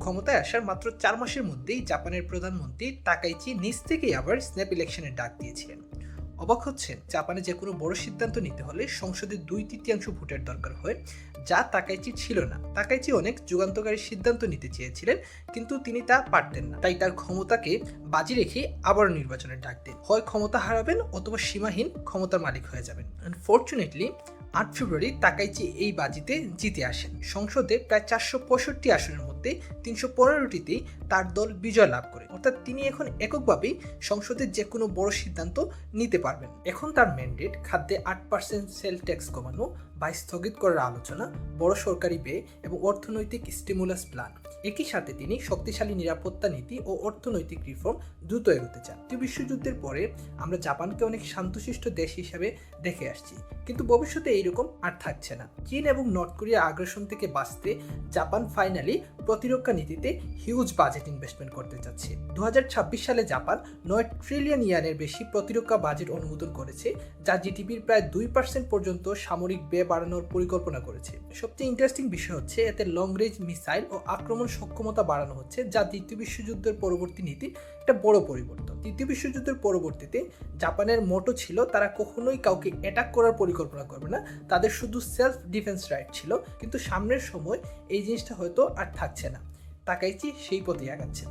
ক্ষমতায় আসার মাত্র 4 মাসের মধ্যেই জাপানের প্রধানমন্ত্রী তাকাইচি নিজ থেকেই আবার স্ন্যাপ ইলেকশনের ডাক দিয়েছিলেন। অবাক হচ্ছেন, জাপানে যে কোনো বড় সিদ্ধান্ত নিতে হলে সংসদে 2/3 ভোটের দরকার হয়, যা তাকাইচি ছিল না। তাকাইচি অনেক যুগান্তকারী সিদ্ধান্ত নিতে চেয়েছিলেন, কিন্তু তিনি তা পারতেন না। তাই তার ক্ষমতাকে বাজি রেখে আবারও নির্বাচনের ডাক দেন। হয় ক্ষমতা হারাবেন অথবা সীমাহীন ক্ষমতার মালিক হয়ে যাবেন। আনফর্চুনেটলি 8 ফেব্রুয়ারি তাকাইচি এই বাজিতে জিতে আসেন। সংসদে প্রায় 465 আসনের মধ্যে 315টিতেই তার দল বিজয় লাভ করে। অর্থাৎ তিনি এখন এককভাবেই সংসদের যে কোনো বড় সিদ্ধান্ত নিতে পারবেন। এখন তার ম্যান্ডেট খাদ্যে 8% সেল ট্যাক্স কমানো বা স্থগিত করার আলোচনা, বড় সরকারি ব্যয় এবং অর্থনৈতিক স্টিমুলাস প্ল্যান। একই সাথে তিনি শক্তিশালী নিরাপত্তা নীতি ও অর্থনৈতিক রিফর্ম দ্রুত এগোতে চান। দ্বিতীয় বিশ্বযুদ্ধের পরে আমরা জাপানকে অনেক শান্তশিষ্ট দেশ হিসেবে দেখে আসছি, কিন্তু ভবিষ্যতে এইরকম আর থাকছে না। চীন এবং নর্থ কোরিয়া আগ্রাসন থেকে বাঁচতে জাপান ফাইনালি প্রতিরক্ষা নীতিতে হিউজ বাজেট ইনভেস্টমেন্ট করতে যাচ্ছে। 2026 সালে জাপান 9 ট্রিলিয়ন ইয়েনের বেশি প্রতিরক্ষা বাজেট অনুমোদন করেছে, যা জিডিপির প্রায় 2% পর্যন্ত সামরিক ব্যয় বাড়ানোর পরিকল্পনা করেছে। সবচেয়ে ইন্টারেস্টিং বিষয় হচ্ছে এতে লং রেঞ্জ মিসাইল ও আক্রমণ সক্ষমতা বাড়ানো হচ্ছে, যা দ্বিতীয় বিশ্বযুদ্ধের পরবর্তী নীতির একটা বড় পরিবর্তন। তৃতীয় বিশ্বযুদ্ধের পরবর্তীতে জাপানের মোটো ছিল তারা কখনোই কাউকে অ্যাটাক করার পরিকল্পনা করবে না, তাদের শুধু সেলফ ডিফেন্স রাইট ছিল। কিন্তু সামনের সময় এই জিনিসটা হয়তো আর থাকছে না। তাকাইচি সেই পথে আগাচ্ছে।